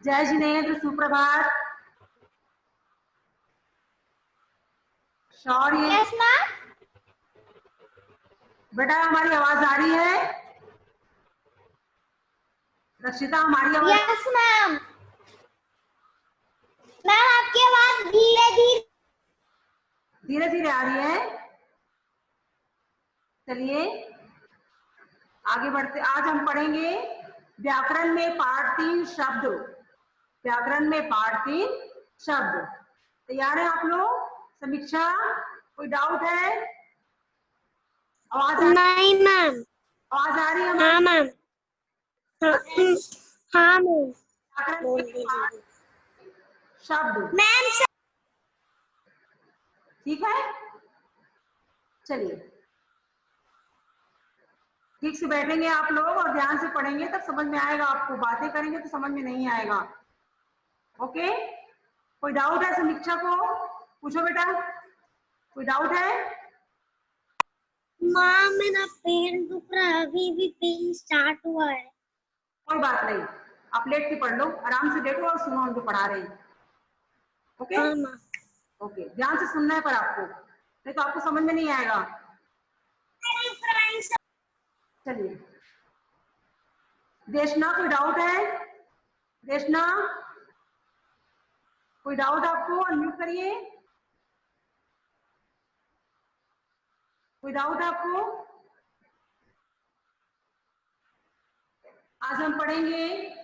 जय जिनेन्द्र, सुप्रभात। शौर्य। Yes ma'am. बेटा हमारी आवाज आ रही है? रक्षिता हमारी आवाज? Yes ma'am. मैम आपकी आवाज धीरे धीरे धीरे धीरे आ रही है। चलिए आगे बढ़ते। आज हम पढ़ेंगे व्याकरण में पाठ 3 शब्द। व्याकरण में पाठ 3 शब्द। तैयार है आप लोग? समीक्षा, कोई डाउट है? आवाज नहीं मैम। आवाज आ रही है हाँ हमारी? मैम। हाँ मैम। व्याकरण में पाठ शब्द। मैम। ठीक है, चलिए ठीक से बैठेंगे आप लोग और ध्यान से पढ़ेंगे तब समझ में आएगा आपको। बातें करेंगे तो समझ में नहीं आएगा। ओके, कोई डाउट है समीक्षा को? पूछो बेटा, कोई डाउट है? माँ मेरा पेन दुख रहा है, अभी भी पेन स्टार्ट हुआ है। कोई बात नहीं, आप लेट के पढ़ लो, आराम से बैठो और सुनो उनको पढ़ा रहे हैं। ओके हाँ माँ। ओके, ध्यान से सुनना है पर आपको, नहीं तो आपको समझ में नहीं आएगा। चलिए देशना, कोई डाउट है? देशना, कोई डाउट आपको? अनम्यूट करिए। कोई डाउट आपको? आज हम पढ़ेंगे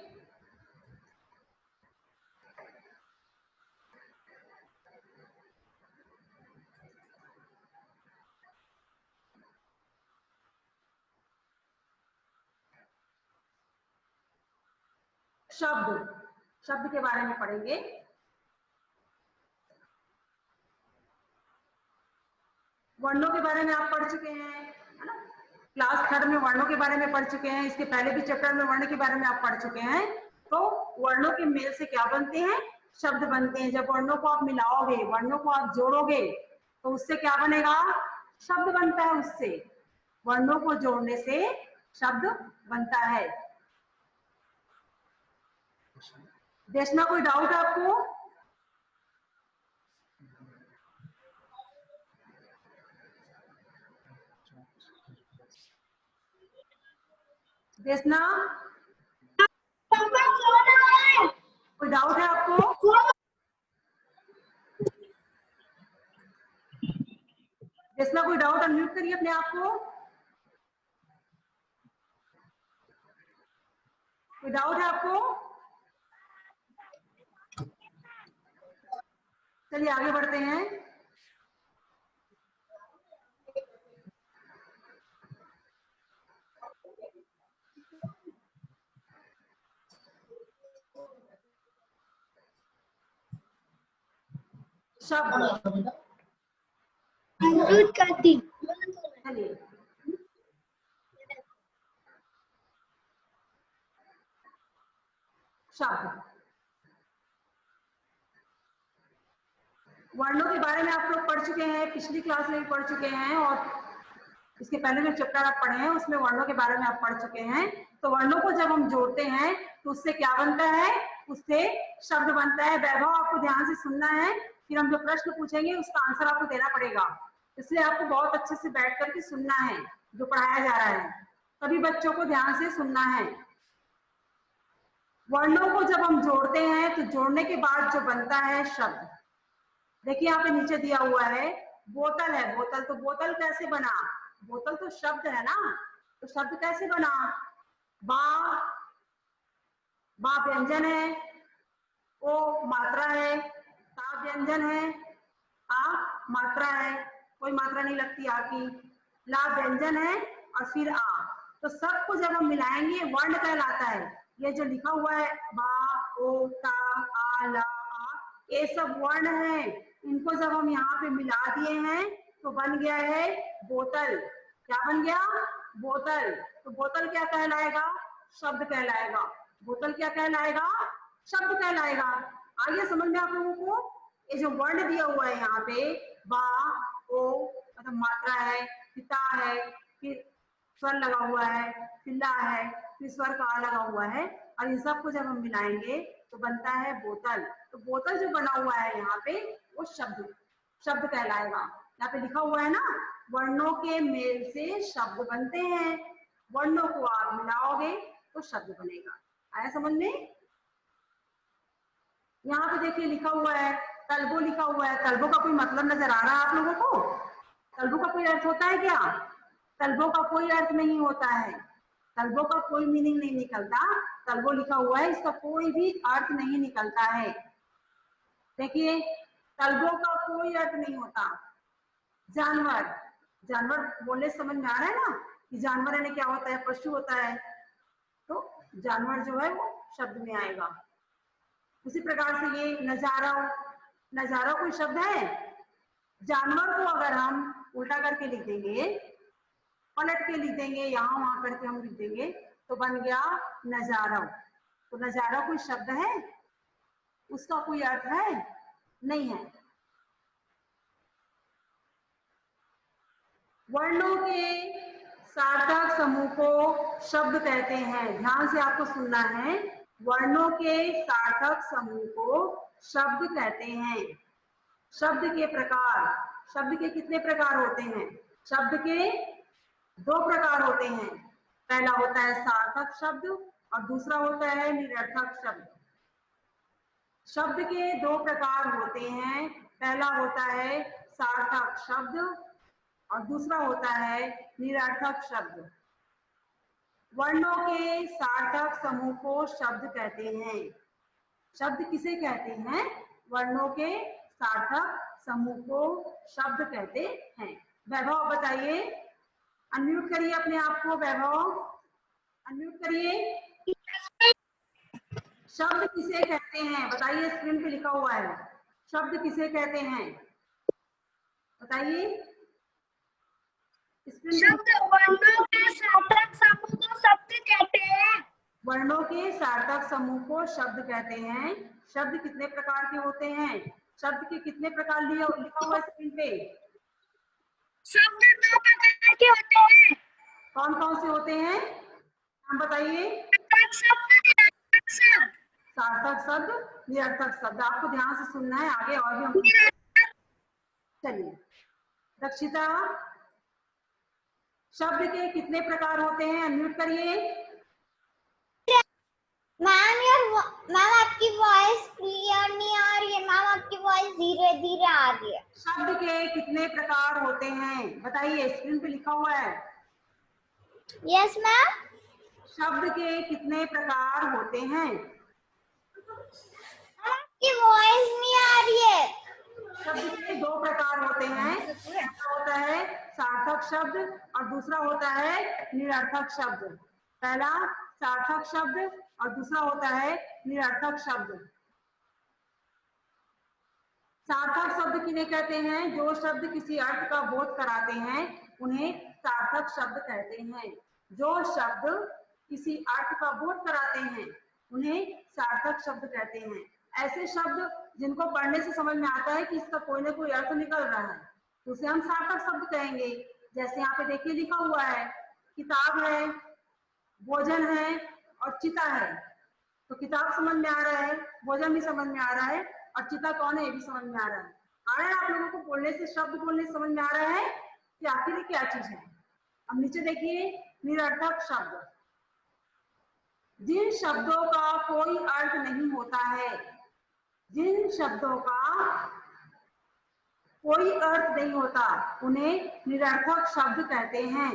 शब्द। शब्द के बारे में पढ़ेंगे। वर्णों के बारे में आप पढ़ चुके हैं, है ना? क्लास 3 में वर्णों के बारे में पढ़ चुके हैं। इसके पहले भी चैप्टर में वर्ण के बारे में आप पढ़ चुके हैं। तो वर्णों के मेल से क्या बनते हैं? शब्द बनते हैं। जब वर्णों को आप मिलाओगे, वर्णों को आप जोड़ोगे तो उससे क्या बनेगा? शब्द बनता है। उससे वर्णों को जोड़ने से शब्द बनता है। देशना, कोई डाउट आपको? देशना, कोई डाउट है आपको? देशना, कोई डाउट? अनम्यूट करिए अपने आप को। कोई डाउट है आपको? चलिए आगे बढ़ते हैं। शब्द। अनम्यूट कर दी। चलिए शब्द। वर्णों के बारे में आप लोग पढ़ चुके हैं, पिछली क्लास में भी पढ़ चुके हैं, और इसके पहले जो चैप्टर आप पढ़े हैं उसमें वर्णों के बारे में आप पढ़ चुके हैं। तो वर्णों को जब हम जोड़ते हैं तो उससे क्या बनता है? उससे शब्द बनता है। वैभव, आपको ध्यान से सुनना है, फिर हम जो प्रश्न पूछेंगे उसका आंसर आपको देना पड़ेगा। इसलिए आपको बहुत अच्छे से बैठ करके सुनना है जो पढ़ाया जा रहा है। सभी बच्चों को ध्यान से सुनना है। वर्णों को जब हम जोड़ते हैं तो जोड़ने के बाद जो बनता है शब्द, देखिए यहाँ पे नीचे दिया हुआ है बोतल है। बोतल, तो बोतल कैसे बना? बोतल तो शब्द है ना, तो शब्द कैसे बना? बा, बा व्यंजन है, ओ मात्रा है, ता व्यंजन है, आ मात्रा है, कोई मात्रा नहीं लगती आ की, ला व्यंजन है और फिर आ। तो सबको जब हम मिलाएंगे वर्ण कहलाता है। ये जो लिखा हुआ है बा, ओ, ता, आ, ला, आ, ये सब वर्ण है। इनको जब हम यहाँ पे मिला दिए हैं तो बन गया है बोतल। क्या बन गया? बोतल। तो बोतल क्या कहलाएगा? शब्द कहलाएगा। बोतल क्या कहलाएगा? शब्द कहलाएगा। आइए समझ में आप लोगों को। ये जो वर्ण दिया हुआ है यहाँ पे, बा, ओ मतलब मात्रा है, पिता है, फिर स्वर लगा हुआ है, फिर ला है, फिर स्वर का आ लगा हुआ है, और इन सबको जब हम मिलाएंगे तो बनता है बोतल। तो बोतल जो बना हुआ है यहाँ पे वो शब्द कहलाएगा। यहाँ पे लिखा हुआ है ना, वर्णों के मेल से शब्द बनते हैं, वर्णों को आप मिलाओगे तो शब्द बनेगा। आया समझ में? यहाँ पे देखिए लिखा हुआ है तलबो लिखा हुआ है। तलबो का कोई मतलब नजर आ रहा है आप लोगों को? तलबो का कोई अर्थ होता है क्या? तलबो का कोई अर्थ नहीं होता है, तलबो का कोई मीनिंग नहीं निकलता। तलबो लिखा हुआ है, इसका कोई भी अर्थ नहीं निकलता है। देखिए तलबो का कोई अर्थ नहीं होता। जानवर, जानवर बोलने समझ में आ रहा है ना कि जानवर यानी क्या होता है, पशु होता है। तो जानवर जो है वो शब्द में आएगा। उसी प्रकार से ये नजारा, नजारा कोई शब्द है? जानवर को अगर हम उल्टा करके लिख देंगे, पलट के लिख देंगे, यहाँ वहां करके हम लिख देंगे तो बन गया नजारा। तो नजारा कोई शब्द है? उसका कोई अर्थ है? नहीं है। वर्णों के सार्थक समूह को शब्द कहते हैं। ध्यान से आपको सुनना है। वर्णों के सार्थक समूह को शब्द कहते हैं। शब्द के प्रकार, शब्द के कितने प्रकार होते हैं? शब्द के 2 प्रकार होते हैं। पहला होता है सार्थक शब्द और दूसरा होता है निरर्थक शब्द। शब्द के 2 प्रकार होते हैं। पहला होता है सार्थक शब्द और दूसरा होता है निरर्थक शब्द। वर्णों के सार्थक समूह को शब्द कहते हैं। शब्द किसे कहते हैं? वर्णों के सार्थक समूह को शब्द कहते हैं। वैभव बताइए, अनम्यूट करिए अपने आप को। वैभव अनम्यूट करिए। शब्द किसे कहते हैं बताइए, स्क्रीन पे लिखा हुआ है। शब्द किसे कहते हैं बताइए? शब्द वर्णों के सार्थक समूह को शब्द कहते हैं। वर्णों के सार्थक समूह को शब्द कहते हैं। शब्द कितने प्रकार के होते हैं? शब्द के कितने प्रकार लिखा हुआ है स्क्रीन पे? शब्द 2 प्रकार के होते हैं। कौन कौन से होते हैं नाम बताइए? सार्थक शब्द, निरर्थक शब्द। आपको ध्यान से सुनना है, आगे और भी हम चलिए। रक्षिता, शब्द के कितने प्रकार होते हैं? अनम्यूट करिए। मैम आपकी वॉइस क्लियर नहीं आ रही है। मैम आपकी वॉइस धीरे धीरे आ रही है। शब्द के कितने प्रकार होते हैं बताइए, स्क्रीन पे लिखा हुआ है। Yes ma'am. शब्द के कितने प्रकार होते हैं? आपकी वॉइस नहीं आ रही है। शब्द के 2 प्रकार होते हैं। पहला होता है सार्थक शब्द और दूसरा होता है निरर्थक शब्द। पहला सार्थक शब्द और दूसरा होता है निरर्थक शब्द। सार्थक शब्द किन्हें कहते हैं? जो शब्द किसी अर्थ का बोध कराते हैं उन्हें सार्थक शब्द कहते हैं। जो शब्द किसी अर्थ का बोध कराते हैं उन्हें सार्थक शब्द कहते हैं। ऐसे शब्द जिनको पढ़ने से समझ में आता है कि इसका कोई ना कोई अर्थ निकल रहा है तो उसे हम सार्थक शब्द कहेंगे। जैसे यहाँ पे देखिए लिखा हुआ है, किताब है, भोजन है और चिता है। तो किताब समझ में आ रहा है, भोजन भी समझ में आ रहा है और चिता कौन है ये भी समझ में आ रहा है। आ रहा है आप लोगों को बोलने से, शब्द बोलने से समझ में आ रहा है कि आखिर ये क्या चीज है। अब नीचे देखिए निरर्थक शब्द। जिन शब्दों का कोई अर्थ नहीं होता है, जिन शब्दों का कोई अर्थ नहीं होता उन्हें निरर्थक शब्द कहते हैं।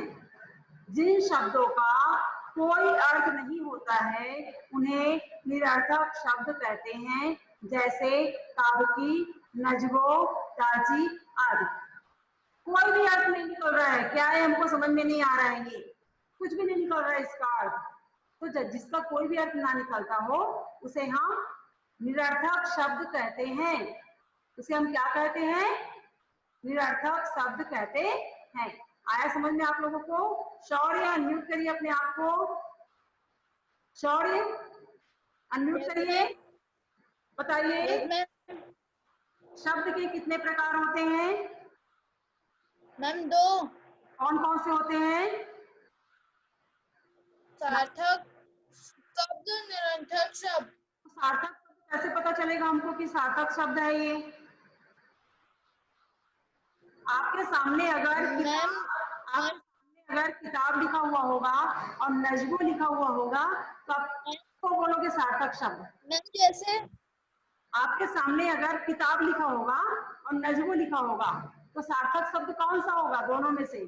जिन शब्दों का कोई अर्थ नहीं होता है उन्हें निरर्थक शब्द कहते हैं। जैसे ताबकी, नजबो, ताजी आदि। कोई भी अर्थ नहीं निकल रहा है, क्या है हमको समझ में नहीं आ रहा है, ये कुछ भी नहीं निकल रहा है इसका अर्थ। तो जिसका कोई भी अर्थ ना निकलता हो उसे हम निरर्थक शब्द कहते हैं। उसे हम क्या कहते हैं? निरर्थक शब्द कहते हैं। आया समझ में आप लोगों को? शौर्य अनम्यूट करिए अपने आप को। शौर्य अनम्यूट करिए, बताइए शब्द के कितने प्रकार होते हैं? मैम 2। कौन कौन से होते हैं? सार्थक शब्द, निरर्थक शब्द। सार्थक चलेगा हमको कि सार्थक शब्द है ये? आपके सामने अगर किताब लिखा हुआ होगा और नजमो लिखा हुआ होगा तो आप को बोलोगे सार्थक शब्द। मैम जैसे आपके सामने अगर किताब लिखा होगा और नजमो लिखा होगा तो सार्थक शब्द कौन सा होगा दोनों में से?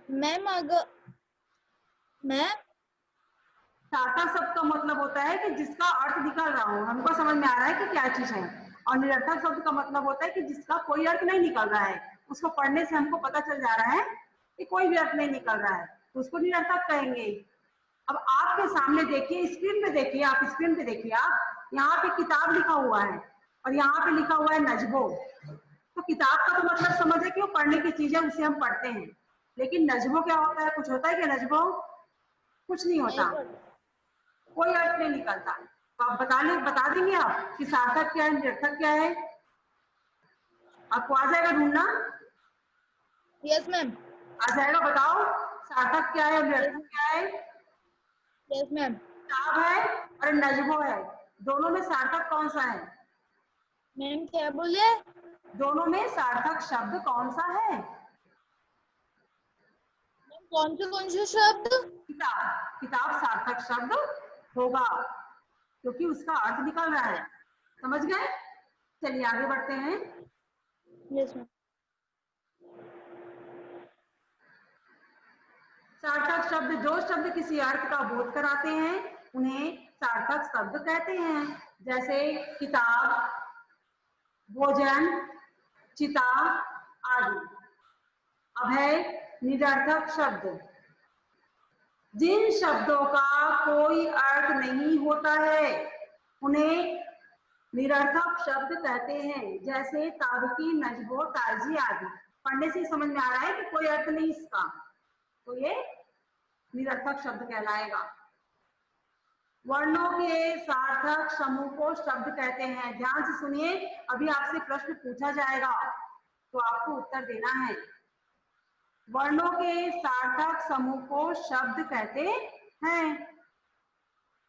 मैम अगर मैम सार्थक शब्द का मतलब होता है कि जिसका अर्थ निकल रहा हो, हमको समझ में आ रहा है कि क्या चीज है। और निरर्थक शब्द का मतलब होता है कि जिसका कोई अर्थ नहीं निकल रहा है, उसको पढ़ने से हमको पता चल जा रहा है कि कोई भी अर्थ नहीं निकल रहा है, तो उसको निरर्थक कहेंगे। अब आपके सामने देखिए, स्क्रीन पे देखिए, आप स्क्रीन पे देखिए, आप यहाँ पे किताब लिखा हुआ है और यहाँ पे लिखा हुआ है नजबो। तो किताब का तो मतलब समझे कि वो पढ़ने की चीज है, उसे हम पढ़ते हैं। लेकिन नजबो क्या होता है? कुछ होता है क्या नजबो? कुछ नहीं होता, कोई अर्थ नहीं निकलता। तो आप बता देंगे आप कि सार्थक क्या है, निरर्थक क्या है? आपको आ जाएगा ढूंढना? Yes ma'am. आ जाएगा, बताओ सार्थक क्या है और निरर्थक क्या है? Yes ma'am. किताब है और नजबो है, दोनों में सार्थक कौन सा है? मैम क्या बोले? दोनों में सार्थक शब्द कौन सा है? कौन से शब्द? किताब। किताब सार्थक शब्द होगा क्योंकि उसका अर्थ निकल रहा है। समझ गए? चलिए आगे बढ़ते हैं। Yes ma'am. सार्थक शब्द जो शब्द किसी अर्थ का बोध कराते हैं उन्हें सार्थक शब्द कहते हैं। जैसे किताब, भोजन, चिता आदि। अब है निरर्थक शब्द। जिन शब्दों का कोई अर्थ नहीं होता है उन्हें निरर्थक शब्द कहते हैं। जैसे ताबकी, नजबो, ताजी आदि। पढ़ने से समझ में आ रहा है कि कोई अर्थ नहीं इसका, तो ये निरर्थक शब्द कहलाएगा। वर्णों के सार्थक समूह को शब्द कहते हैं। ध्यान से सुनिए, अभी आपसे प्रश्न पूछा जाएगा तो आपको उत्तर देना है। वर्णों के सार्थक समूह को शब्द कहते हैं।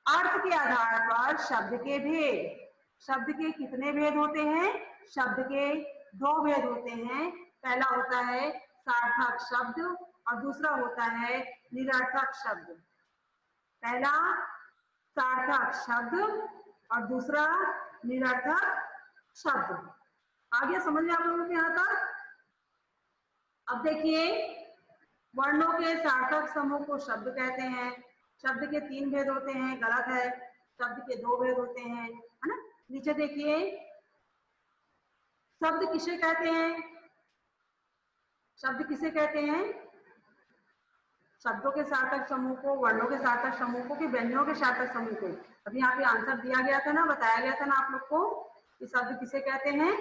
अर्थ के आधार पर शब्द के भेद। शब्द के कितने भेद होते हैं? शब्द के 2 भेद होते हैं। पहला होता है सार्थक शब्द और दूसरा होता है निरर्थक शब्द। पहला सार्थक शब्द और दूसरा निरर्थक शब्द। आ गया समझ में आप लोगों के यहाँ तक? अब देखिए, वर्णों के सार्थक समूह को शब्द कहते हैं। शब्द के 3 भेद होते हैं, गलत है। शब्द के 2 भेद होते हैं, है ना? नीचे देखिए, शब्द किसे कहते हैं? शब्द किसे कहते हैं? शब्दों के सार्थक समूह को, वर्णों के सार्थक समूह को, कि व्यंजनों के सार्थक समूह को? अभी यहाँ पे आंसर दिया गया था ना, बताया गया था ना आप लोग को कि शब्द किसे कहते हैं?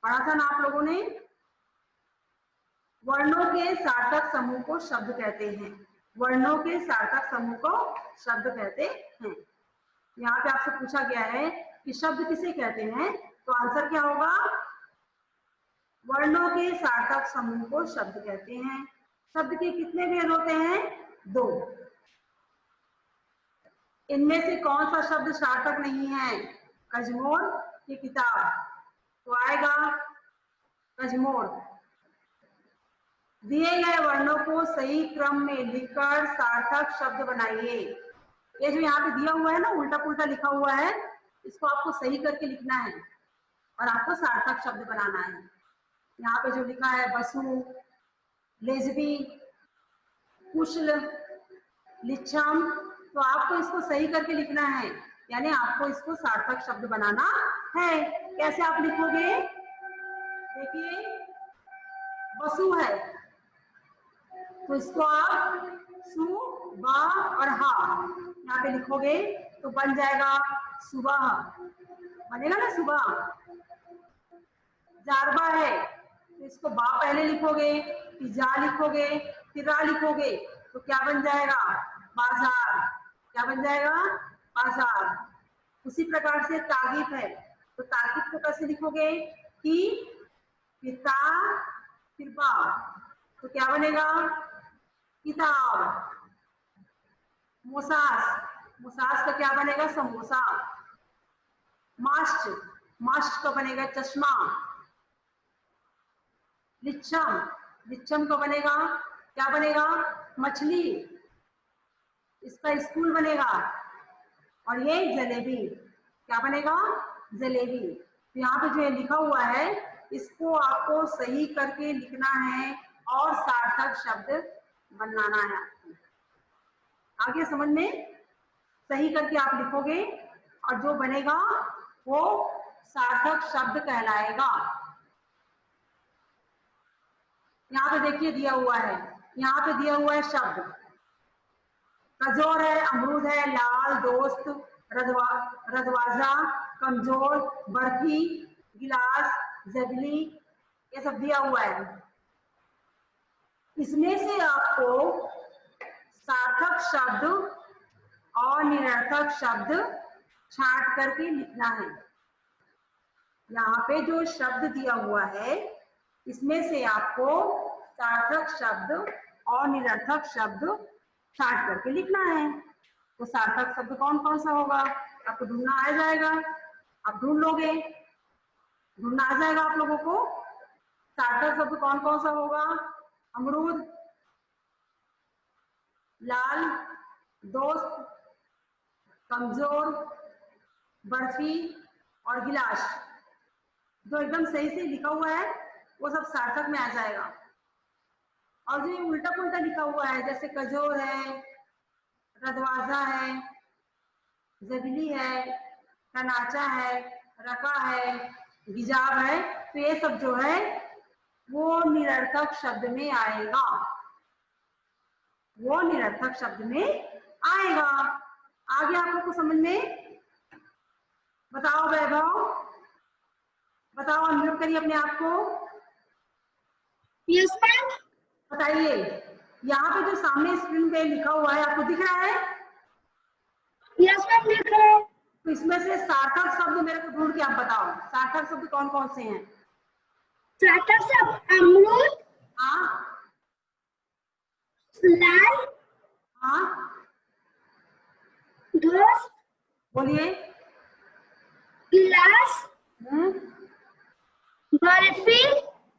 पढ़ा था ना आप लोगों ने? वर्णों के सार्थक समूह को शब्द कहते हैं। वर्णों के सार्थक समूह को शब्द कहते हैं। यहाँ पे आपसे पूछा गया है कि शब्द किसे कहते हैं, तो आंसर क्या होगा? वर्णों के सार्थक समूह को शब्द कहते हैं। शब्द के कितने भेद होते हैं? 2। इनमें से कौन सा शब्द सार्थक नहीं है? कजमोर की किताब? तो आएगा कजमोर। दिए गए वर्णों को सही क्रम में लिखकर सार्थक शब्द बनाइए। ये जो यहाँ पे दिया हुआ है ना, उल्टा पुल्टा लिखा हुआ है, इसको आपको सही करके लिखना है और आपको सार्थक शब्द बनाना है। यहाँ पे जो लिखा है बसु, लेजबी, कुशल, लिच्छम, तो आपको इसको सही करके लिखना है, यानी आपको इसको सार्थक शब्द बनाना है। कैसे आप लिखोगे? देखिए, बसु है तो इसको आप सु, बा और हा यहाँ पे लिखोगे तो बन जाएगा सुबह। बनेगा ना सुबह। जारबा है तो इसको बा पहले लिखोगे, फिर जा लिखोगे, फिर रा लिखोगे, तो क्या बन जाएगा? बाजार। क्या बन जाएगा? बाजार। उसी प्रकार से ताकीफ है तो ताकीफ को कैसे लिखोगे? कि, फिर ता, फिर बा, तो क्या बनेगा? किताब। मोसास, मोसास का क्या बनेगा? समोसा। मास्ट, मास्ट का बनेगा चश्मा। लिच्छम, लिच्छम का बनेगा, क्या बनेगा, मछली, इसका स्कूल बनेगा। और ये जलेबी, क्या बनेगा, जलेबी। तो यहाँ पे जो है लिखा हुआ है इसको आपको सही करके लिखना है और सार्थक शब्द बनाना है आपको। आगे समझ में, सही करके आप लिखोगे और जो बनेगा वो सार्थक शब्द कहलाएगा। यहाँ पे देखिए दिया हुआ है, यहाँ पे दिया हुआ है शब्द, कजोर है, अमरूद है, लाल, दोस्त, रदवाजा, कमजोर, बर्फी, गिलास, जबली, ये सब दिया हुआ है। इसमें से आपको सार्थक शब्द और निरर्थक शब्द छांट करके लिखना है। यहाँ पे जो शब्द दिया हुआ है इसमें से आपको सार्थक शब्द और निरर्थक शब्द छांट करके लिखना है। तो सार्थक शब्द कौन कौन सा होगा आपको ढूंढना आ जाएगा, आप ढूंढ लोगे, ढूंढना आ जाएगा आप लोगों को। सार्थक शब्द कौन कौन सा होगा, अमरूद, लाल, दोस्त, कमजोर, बर्फी और गिलास। जो एकदम सही से लिखा हुआ है वो सब सार्थक में आ जाएगा। और जो उल्टा पुल्टा लिखा हुआ है जैसे कजोर है, रदवाजा है, जबली है, कनाचा है, रका है, गिजाब है, तो ये सब जो है वो निरर्थक शब्द में आएगा, वो निरर्थक शब्द में आएगा। आगे आप लोग को समझ में, बताओ वैभव, बताओ, अनम्यूट करिए अपने आप को। Yes ma'am. बताइए, यहाँ पे जो सामने स्क्रीन पे लिखा हुआ है आपको दिख रहा है? यस मैम लिख रहे हैं। तो इसमें से सार्थक शब्द मेरे को ढूंढ के आप बताओ, सार्थक शब्द कौन कौन से हैं? सार्थक शब्द अमरूद, हाँ, लाल, हाँ, दोस्त, बोलिए। गिलास, बर्फी,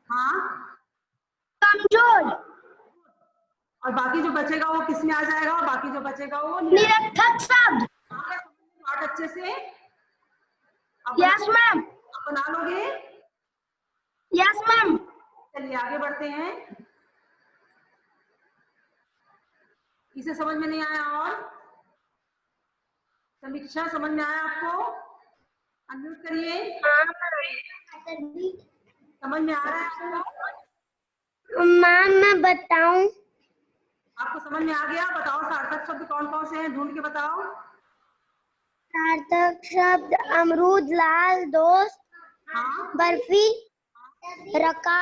हाँ, कमजोर। और बाकी जो बचेगा वो किस में आ जाएगा? बाकी जो बचेगा वो निरर्थक शब्द। पाठ अच्छे से यस मैम। आप बना लोगे? Yes ma'am. चलिए आगे बढ़ते हैं। इसे समझ में नहीं आया? और समीक्षा समझ में आया आपको? अनम्यूट करिए। समझ में आ रहा है आपको? मैम मैं बताऊं? आपको समझ में आ गया? बताओ सार्थक शब्द कौन कौन से हैं, ढूंढ के बताओ। सार्थक शब्द अमरूद, लाल, दोस्त, हाँ, बर्फी, रका।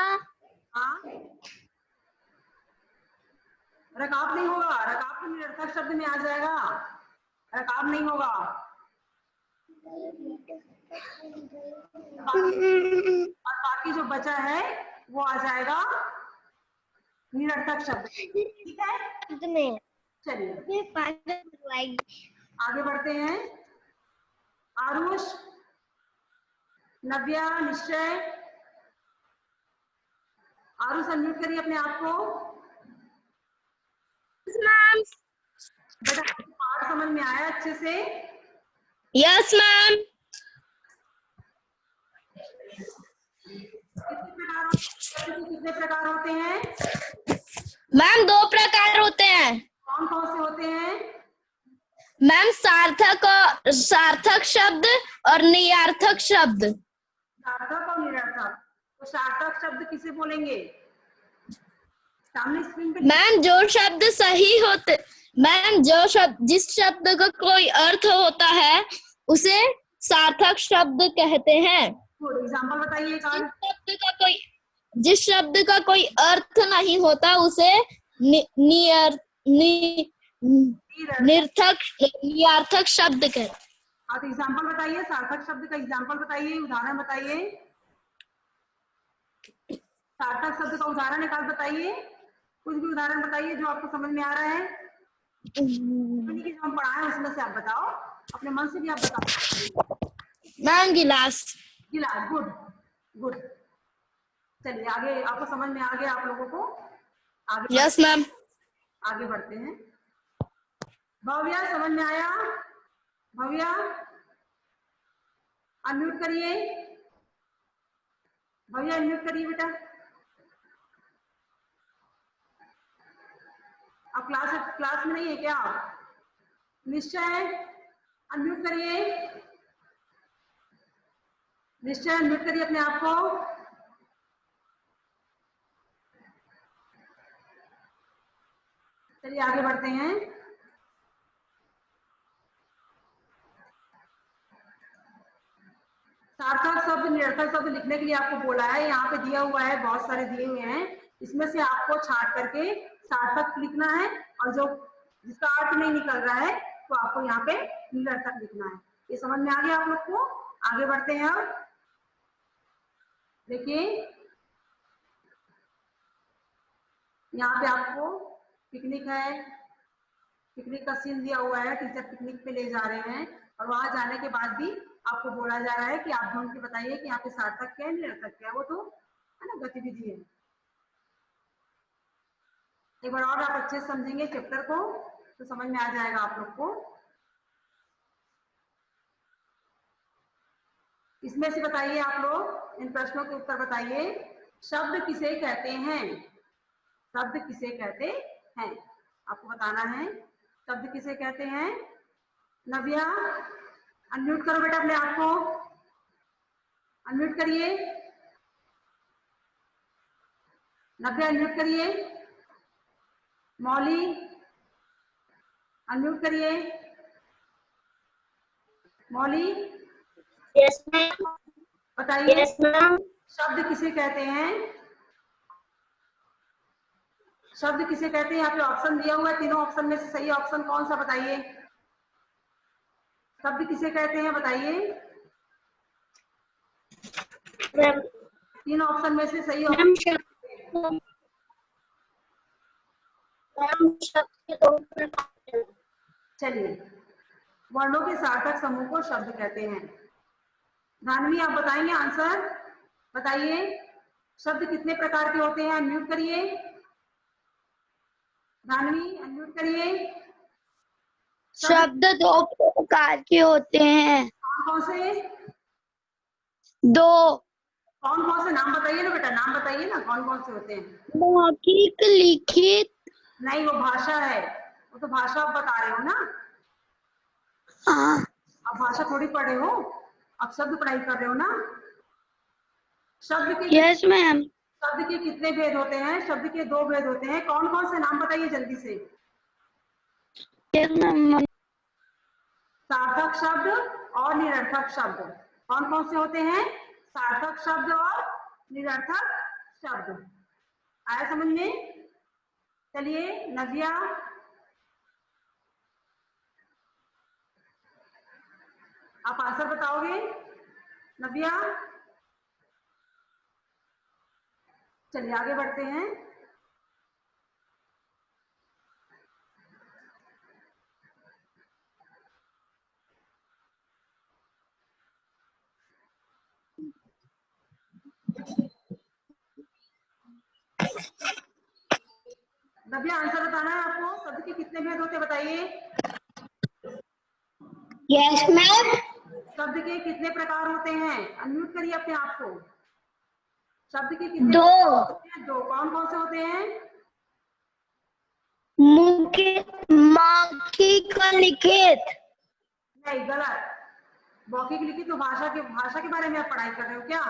हाँ, रकाब नहीं होगा, रकाब तो निरर्थक शब्द में आ जाएगा, रकाब नहीं होगा। और बाकी जो बचा है वो आ जाएगा निरर्थक शब्द, ठीक है? में चलिए पागल आगे बढ़ते हैं। आरुष, नव्या, निश्चय। आरुष अनम्यूट करिए अपने आप को। बेटा पाठ समझ में आया अच्छे से? Yes ma'am. कितने प्रकार होते हैं? मैम 2 प्रकार होते हैं। कौन कौन से होते हैं? मैम सार्थक शब्द और निरर्थक शब्द। सार्थक और निरर्थक। तो सार्थक शब्द किसे बोलेंगे? सामने स्क्रीन पे मैम जो शब्द सही होते, मैम जो शब्द, जिस शब्द का कोई अर्थ होता है उसे सार्थक शब्द कहते हैं। एग्जाम्पल बताइए। जिस शब्द का कोई अर्थ नहीं होता उसे निरर्थक शब्द कहते हैं। हाँ, तो एग्जाम्पल बताइए, सार्थक शब्द का एग्जाम्पल बताइए, उदाहरण बताइए। सार्थक शब्द का उदाहरण एक आध बताइए, कुछ भी उदाहरण बताइए जो आपको समझ में आ रहा है। जो हम पढ़ाए उसमें से आप बताओ, अपने मन से भी आप बताओ। मैम गिलास। गिलास, गुड गुड। चलिए आगे, आपको समझ में आ गया आप लोगों को? आगे यस मैम। आगे बढ़ते हैं। भव्या समझ में आया? भव्या अनम्यूट करिए, भव्या अनम्यूट करिए बेटा। आप क्लास में नहीं है क्या आप? निश्चय अनम्यूट करिए, निश्चय अनम्यूट करिए अपने आप को। चलिए आगे बढ़ते हैं। सार्थक शब्द निरर्थक शब्द लिखने के लिए आपको बोला है, यहाँ पे दिया हुआ है, बहुत सारे दिए हुए हैं, इसमें से आपको छांट करके सार्थक लिखना है, और जो जिसका अर्थ नहीं निकल रहा है तो आपको यहाँ पे निरर्थक लिखना है। ये समझ में आ गया आप लोग को? आगे बढ़ते हैं अब। देखिए यहाँ पे आपको पिकनिक है, पिकनिक का सीन दिया हुआ है, टीचर पिकनिक पे ले जा रहे हैं, और वहां जाने के बाद भी आपको बोला जा रहा है कि आप ढूंढ के बताइए कि यहाँ पे सार्थक क्या है निरर्थक क्या है। वो तो है ना, गतिविधि है। एक बार और आप अच्छे से समझेंगे चैप्टर को तो समझ में आ जाएगा आप लोग को। इसमें से बताइए आप लोग, इन प्रश्नों के उत्तर बताइए। शब्द किसे कहते हैं? शब्द किसे कहते हैं आपको बताना है। शब्द किसे कहते हैं? नव्या अनम्यूट करो बेटा अपने आप को, अनम्यूट करिए। नव्या अनम्यूट करिए। मौली अनम्यूट करिए। मौली यस मैम। बताइए यस मैम। शब्द किसे कहते हैं? शब्द किसे कहते हैं? यहाँ पे ऑप्शन दिया हुआ है, तीनों ऑप्शन में से सही ऑप्शन कौन सा बताइए? शब्द किसे कहते हैं बताइए? मैम तीन ऑप्शन में से सही मैम ऑप्शन। शब्द के दो प्रकार। चलिए, वर्णों के सार्थक समूह को शब्द कहते हैं। धानवी आप बताएंगे आंसर? बताइए शब्द कितने प्रकार के होते हैं? अनम्यूट करिए। धानवी अनम्यूट करिए। शब्द दो प्रकार के होते हैं। कौन से? दो। कौन से नाम बताइए ना बेटा, नाम बताइए ना, कौन कौन से होते हैं? मौखिक, लिखित। नहीं, वो भाषा है, वो तो भाषा आप बता रहे हो ना। हाँ। आप भाषा थोड़ी पढ़ रहे हो, आप शब्द पढ़ाई कर रहे हो ना। शब्द के यस मैम। शब्द के कितने भेद होते हैं? शब्द के दो भेद होते हैं। कौन कौन से नाम बताइए जल्दी से। Yes ma'am. सार्थक शब्द और निरर्थक शब्द कौन कौन से होते हैं? सार्थक शब्द और निरर्थक शब्द। आया समझ में? चलिए नव्या आप आंसर बताओगे? नव्या चलिए आगे बढ़ते हैं। नव्या आंसर बताना है आपको। शब्द के कितने भेद होते हैं बताइए? Yes ma'am. शब्द के कितने प्रकार होते हैं? अनम्यूट करिए अपने आप को। शब्द के कितने दो। होते हैं? दो। कौन कौन से होते हैं? मौखिक और लिखित। नहीं, गलत। मौखिक लिखित तो भाषा के बारे में आप पढ़ाई कर रहे हो क्या?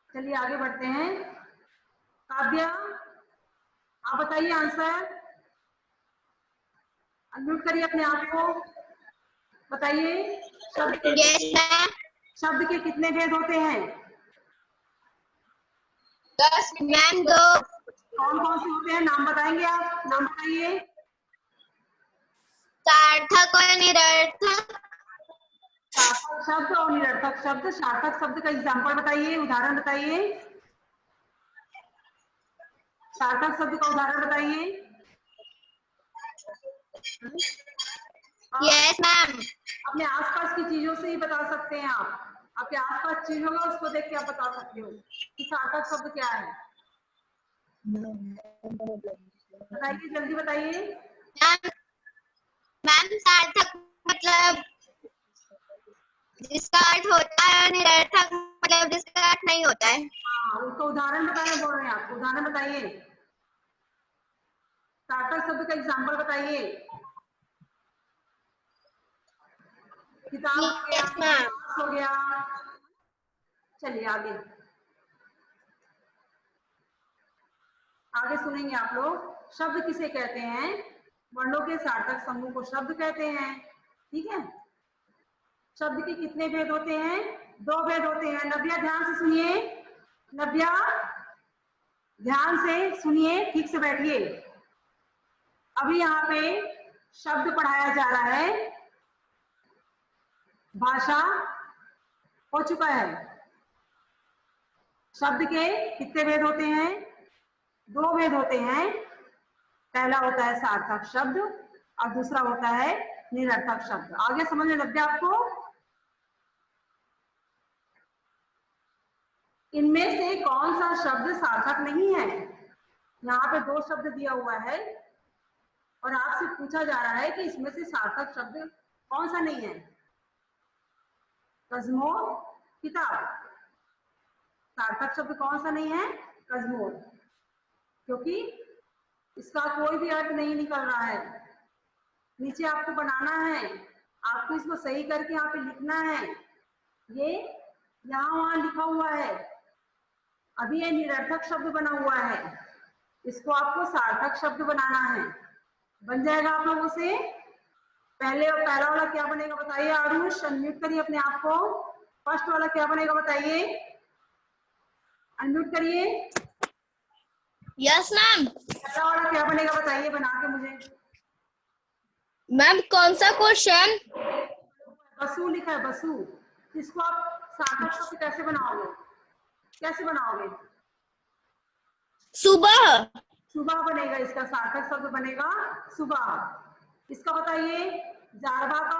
चलिए आगे बढ़ते हैं। काव्या आप बताइए आंसर। अनम्यूट करिए अपने आप को, बताइए। Yes ma'am. शब्द के कितने भेद होते हैं? मैम दो। कौन कौन से होते हैं? नाम बताएंगे आप? नाम बताइए। सार्थक और निरर्थक। सार्थक शब्द और निरर्थक शब्द। सार्थक शब्द का एग्जाम्पल बताइए, उदाहरण बताइए। सार्थक शब्द का उदाहरण बताइए। Yes ma'am. अपने आसपास की चीजों से ही बता सकते हैं आप। आपके आसपास चीज होगा उसको देख के आप बता सकते हो कि सार्थक शब्द क्या है। बताइए, जल्दी बताइए। मैम मैम सार्थक मतलब जिसका अर्थ होता है और निरर्थक मतलब जिसका अर्थ नहीं होता है। हाँ, उसका उदाहरण बताने बोल रहे हैं आपको। उदाहरण बताइए, सार्थक शब्द का एग्जाम्पल बताइए। किताब हो गया, यस मैम। गिलास हो गया। चलिए आगे आगे सुनेंगे आप लोग। शब्द किसे कहते हैं? वर्णों के सार्थक समूह को शब्द कहते हैं। ठीक है। शब्द के कितने भेद होते हैं? 2 भेद होते हैं। नव्या ध्यान से सुनिए। नव्या ध्यान से सुनिए, ठीक से बैठिए। अभी यहाँ पे शब्द पढ़ाया जा रहा है। भाषा हो चुका है। शब्द के कितने भेद होते हैं? 2 भेद होते हैं। पहला होता है सार्थक शब्द और दूसरा होता है निरर्थक शब्द। आगे समझने लग गया आपको? इनमें से कौन सा शब्द सार्थक नहीं है? यहाँ पे 2 शब्द दिया हुआ है और आपसे पूछा जा रहा है कि इसमें से सार्थक शब्द कौन सा नहीं है? कज़्मोर, किताब। सार्थक शब्द कौन सा नहीं है? कज़्मोर, क्योंकि इसका कोई भी अर्थ नहीं निकल रहा है। नीचे आपको बनाना है, आपको इसको सही करके यहाँ पे लिखना है। ये यहाँ वहां लिखा हुआ है। अभी ये निरर्थक शब्द बना हुआ है, इसको आपको सार्थक शब्द बनाना है। बन जाएगा आप लोगों से? पहला वाला क्या बनेगा बताइए? आरुष अनम्यूट करिए अपने आप को। फर्स्ट वाला क्या बनेगा बताइए? अनम्यूट करिए। Yes ma'am. पहला वाला क्या बनेगा बताइए बना के मुझे। मैम कौन सा क्वेश्चन? बसु लिखा है, बसु। इसको आप सार्थक शब्द कैसे बनाओगे? कैसे बनाओगे? सुबह। सुबह बनेगा, इसका सार्थक शब्द बनेगा सुबह। इसका बताइए। जारबा का,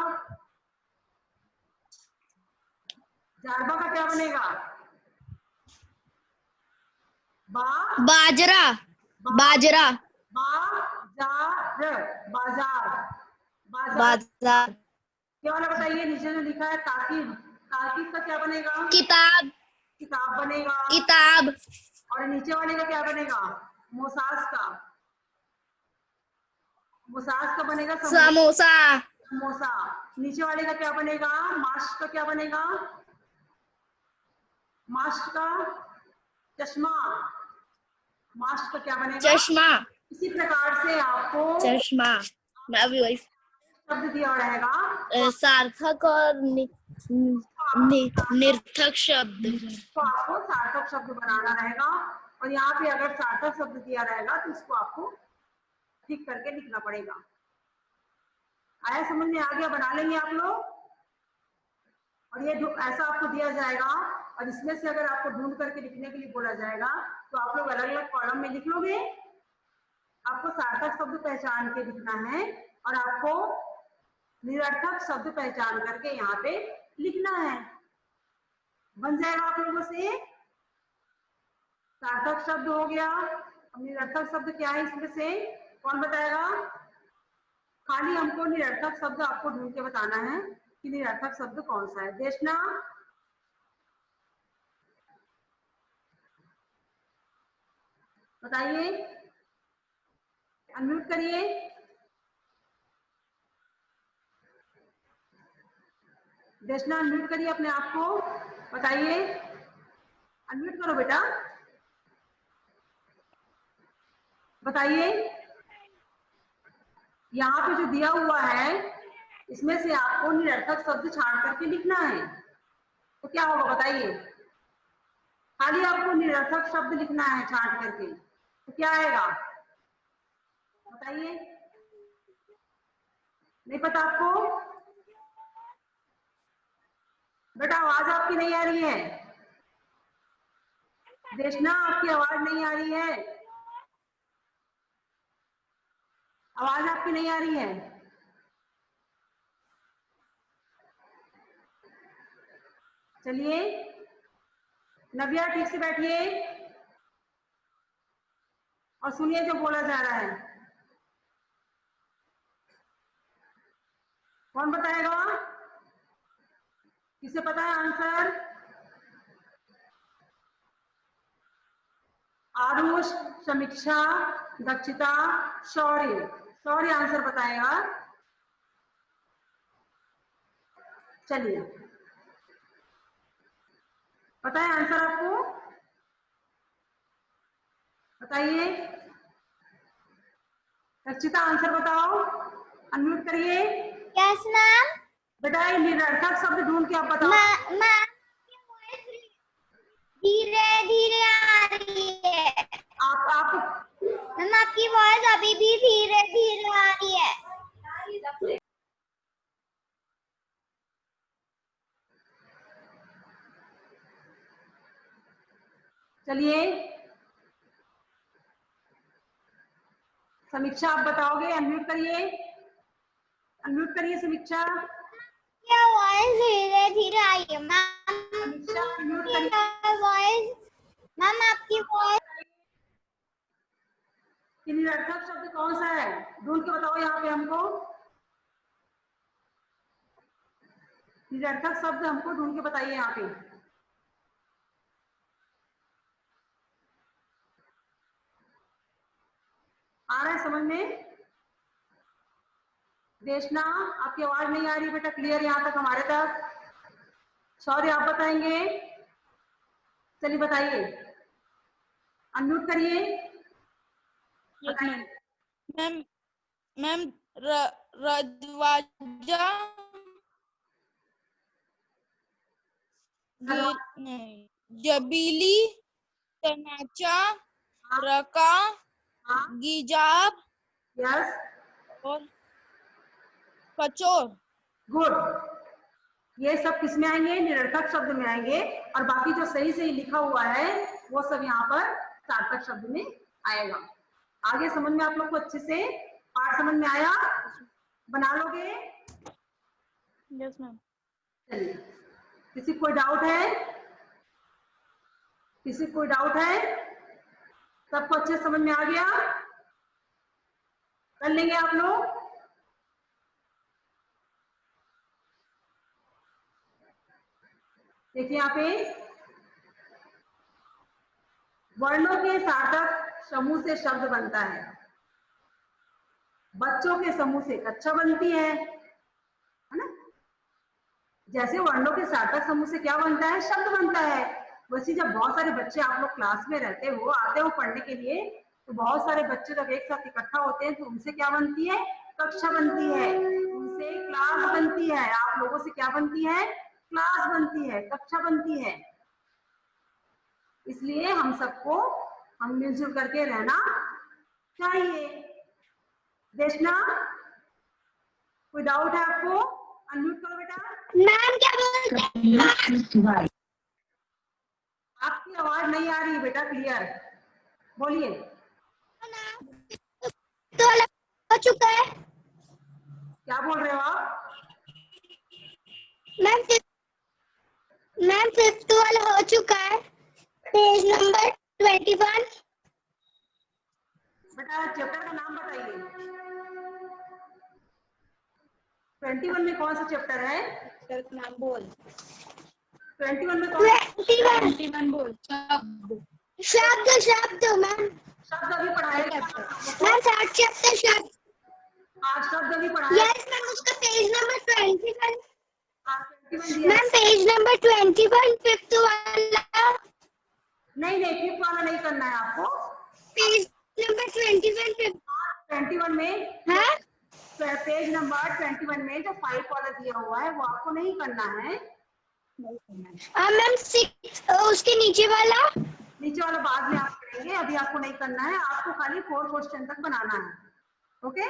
जारबा का क्या बनेगा? बाजरा। बाजरा। बाजार, बाजार, बाजार। बाजार। क्या वाला बताइए? नीचे जो लिखा है ताकीब, ताकीब का क्या बनेगा? किताब। किताब बनेगा। किताब। और नीचे वाले का क्या बनेगा? मोसास का, मोसास का बनेगा समोसा। समोसा। नीचे वाले का क्या बनेगा? मास्क का क्या बनेगा? मास्क का चश्मा। मास्क का क्या बनेगा? चश्मा। इसी प्रकार से आपको चश्मा। मैं अभी वही शब्द दिया रहेगा, सार्थक और निरर्थक शब्द। तो आपको सार्थक शब्द बनाना रहेगा। और यहाँ पे अगर सार्थक शब्द दिया रहेगा तो उसको आपको ठीक करके लिखना पड़ेगा। आया समझ में? आ गया? बना लेंगे आप लोग। और ये ऐसा आपको दिया जाएगा और इसमें से अगर आपको ढूंढ करके लिखने के लिए बोला जाएगा तो आप लोग अलग अलग कॉलम में लिख लोगे। आपको सार्थक शब्द पहचान के लिखना है और आपको निरर्थक शब्द पहचान करके यहाँ पे लिखना है। बन जाएगा आप लोगों से? सार्थक शब्द हो गया। अब निरर्थक शब्द क्या है इसमें से कौन बताएगा? खाली हमको निरर्थक शब्द आपको ढूंढ के बताना है कि निरर्थक शब्द कौन सा है। देशना बताइए, अनम्यूट करिए। देशना अनम्यूट करिए अपने आप को, बताइए। अनम्यूट करो बेटा, बताइए। यहाँ पे जो दिया हुआ है इसमें से आपको निरर्थक शब्द छांट करके लिखना है। तो क्या होगा बताइए? खाली आपको निरर्थक शब्द लिखना है छांट करके, तो क्या आएगा बताइए? नहीं पता आपको? बेटा आवाज आपकी नहीं आ रही है। देशना आपकी आवाज नहीं आ रही है, आवाज आपकी नहीं आ रही है। चलिए नव्या ठीक से बैठिए और सुनिए जो बोला जा रहा है। कौन बताएगा? किसे पता है आंसर? आरुष, समीक्षा, दक्षिता, शौर्य। शौर्य आंसर बताएगा। चलिए पता है आंसर आपको? बताइए। दक्षिता आंसर बताओ, अनम्यूट करिए। Yes ma'am. बेटा ये निरर्थक शब्द ढूंढ के आप बताओ। मैम धीरे धीरे आ रही है। आप मैम आपकी वॉइस अभी भी धीरे धीरे आ रही है। चलिए समीक्षा आप बताओगे, अनम्यूट करिए। अनम्यूट करिए समीक्षा। क्या वॉइस धीरे धीरे आई है मैम? समीक्षा अनम्यूट करिए। वॉइस मैम आपकी वॉइस निरर्थक शब्द कौन सा है ढूंढ के बताओ यहाँ पे हमको। निरर्थक शब्द हमको ढूंढ के बताइए यहाँ पे। आ रहा है समझ में? देशना आपकी आवाज नहीं आ रही बेटा क्लियर यहाँ तक, हमारे तक। शौर्य आप बताएंगे? चलिए बताइए, अनम्यूट करिए। Yes ma'am. मैम मैम रदवाजा, जबीली, तनाचा, रका, हाँ गिजाब यस और कचोर। गुड। ये सब किस में आएंगे? निरर्थक शब्द में आएंगे। और बाकी जो सही सही लिखा हुआ है वो सब यहाँ पर सार्थक शब्द में आएगा। आगे समझ में आप लोग को अच्छे से पाठ समझ में आया? बना लोगे? Yes ma'am. चलिए किसी कोई डाउट है? किसी कोई डाउट है? सबको अच्छे समझ में आ गया? कर लेंगे आप लोग? देखिए यहाँ पे वर्णों के सार्थक समूह से शब्द बनता है। बच्चों के समूह से कक्षा बनती है ना? जैसे वर्णों के सार्थक समूह से क्या बनता है? शब्द बनता है। वैसे जब बहुत सारे बच्चे आप लोग क्लास में रहते हो, आते हो पढ़ने के लिए, तो बहुत सारे बच्चे जब एक साथ इकट्ठा होते हैं तो उनसे क्या बनती है? कक्षा बनती है, उनसे क्लास बनती है। आप लोगों से क्या बनती है? क्लास बनती है, कक्षा बनती है। इसलिए हम मिलजुल करके रहना चाहिए। देशना कोई डाउट है आपको? अनम्यूट करो बेटा। मैम क्या बोलते हैं? आपकी आवाज नहीं आ रही बेटा क्लियर, बोलिए। तो अलग हो चुका है क्या बोल रहे हो आप? मैम फिफ्थ वाला हो चुका है, पेज नंबर 21। बेटा चैप्टर का नाम बताइए। 21 में कौन सा चैप्टर है? चैप्टर का नाम बोल। 21 में कौन सा? 21 बोल। शब्द शब्द मैम। शब्द अभी पढ़ाएगा मैम थर्ड चैप्टर शब्द। आज शब्द अभी पढ़ाएगा। यस मैम उसका पेज नंबर 21। आज 21 दिया है। मैम पेज नंबर 21 फिफ्थ वाला। नहीं फिफ्थ वाला नहीं करना है आपको। पेज नंबर 21 21 में हाँ पेज नंबर 21 में जो 5 वाला दिया हुआ है वो आपको नहीं करना है। मैम 6 उसके नीचे वाला बाद में आप करेंगे, अभी आपको नहीं करना है। आपको खाली 4 क्वेश्चन तक बनाना है। ओके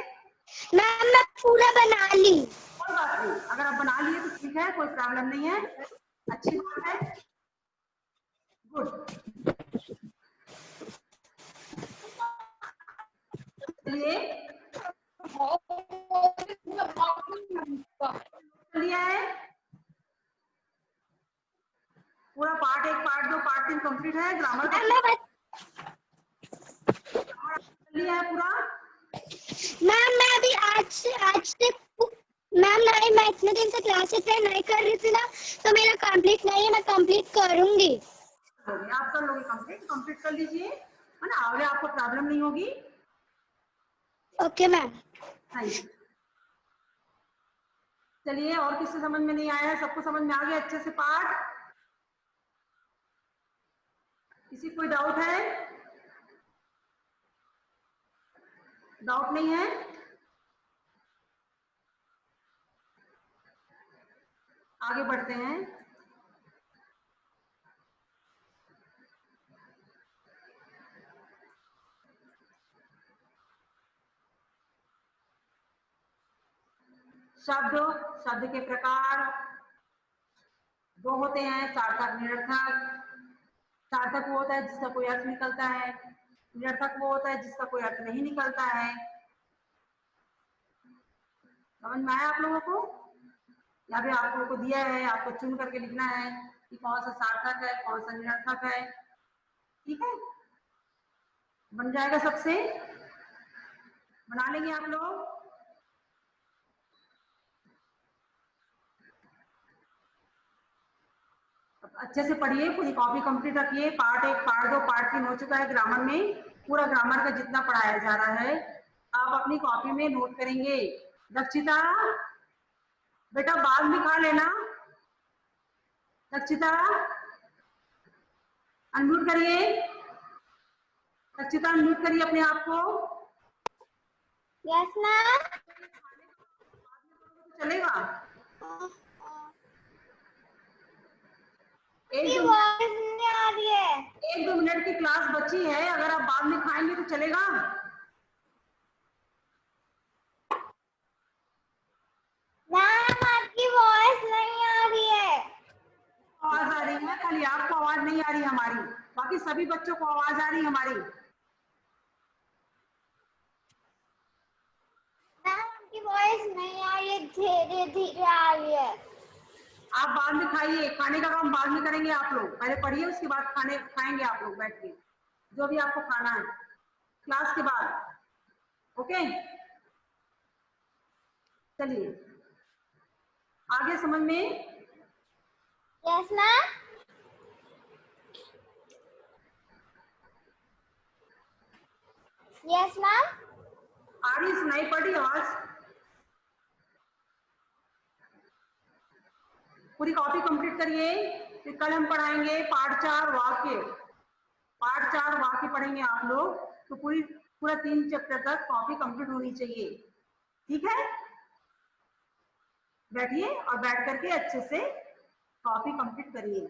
मैम मैं पूरा बना ली। कोई बात नहीं, अगर आप बना लिए तो ठीक है, कोई प्रॉब्लम नहीं है, अच्छी बात है, गुड। चलिए लिया है, पार्ट 3 कंप्लीट है, ग्रामर का लिया है पूरा। मैम मैं अभी आज से मैम नहीं, मैं इतने दिन से क्लास अटेंड नहीं कर रही थी ना, तो मेरा कंप्लीट नहीं है, मैं कंप्लीट करूंगी। आप कर लोगे कंप्लीट कर लीजिए, है ना, आगे आपको प्रॉब्लम नहीं होगी। Okay ma'am. Thank you. चलिए, और किसी समझ में नहीं आया? सबको समझ में आ गया अच्छे से पाठ? किसी कोई डाउट है? डाउट नहीं है? आगे बढ़ते हैं। शब्द के प्रकार दो होते हैं, सार्थक निरर्थक। सार्थक वो होता है जिसका कोई अर्थ निकलता है, निरर्थक वो होता है जिसका कोई अर्थ नहीं निकलता है। समझ में आया आप लोगों को? यहाँ पे आप लोगों को दिया है, आपको चुन करके लिखना है कि कौन सा सार्थक है, कौन सा निरर्थक है। ठीक है, बन जाएगा सबसे? बना लेंगे आप लोग? अच्छे से पढ़िए, पूरी कॉपी कंप्लीट रखिए। पार्ट 1, पार्ट 2, पार्ट 3 हो चुका है ग्रामर में। पूरा ग्रामर का जितना पढ़ाया जा रहा है आप अपनी कॉपी में नोट करेंगे। दक्षिता बेटा बाद में खा लेना। दक्षिता अनम्यूट करिए, दक्षिता अनम्यूट करिए अपने आप को। Yes ma'am. चलेगा? की वॉइस नहीं आ रही है। 1-2 मिनट की क्लास बची है, अगर आप बाद में खाएंगे तो चलेगा? मैम आपकी वॉइस नहीं आ रही है। आवाज आ रही है, खाली आपको आवाज नहीं आ रही हमारी, बाकी सभी बच्चों को आवाज आ रही है हमारी। मैम आपकी वॉइस नहीं आ रही है, धीरे धीरे आ रही है। आप बाद में खाइए, खाने का काम बाद में करेंगे आप लोग, पहले पढ़िए उसके बाद खाएंगे आप लोग बैठ के, जो भी आपको खाना है क्लास के बाद। ओके, चलिए आगे समझ में। Yes ma'am. Yes ma'am. आ रही सुनाई पड़ रही आवाज? पूरी कॉपी कंप्लीट करिए, फिर कल हम पढ़ाएंगे पार्ट 4 वाक्य। पार्ट 4 वाक्य पढ़ेंगे आप लोग, तो पूरा 3 चैप्टर तक कॉपी कंप्लीट होनी चाहिए। ठीक है, बैठिए और बैठ करके अच्छे से कॉपी कंप्लीट करिए।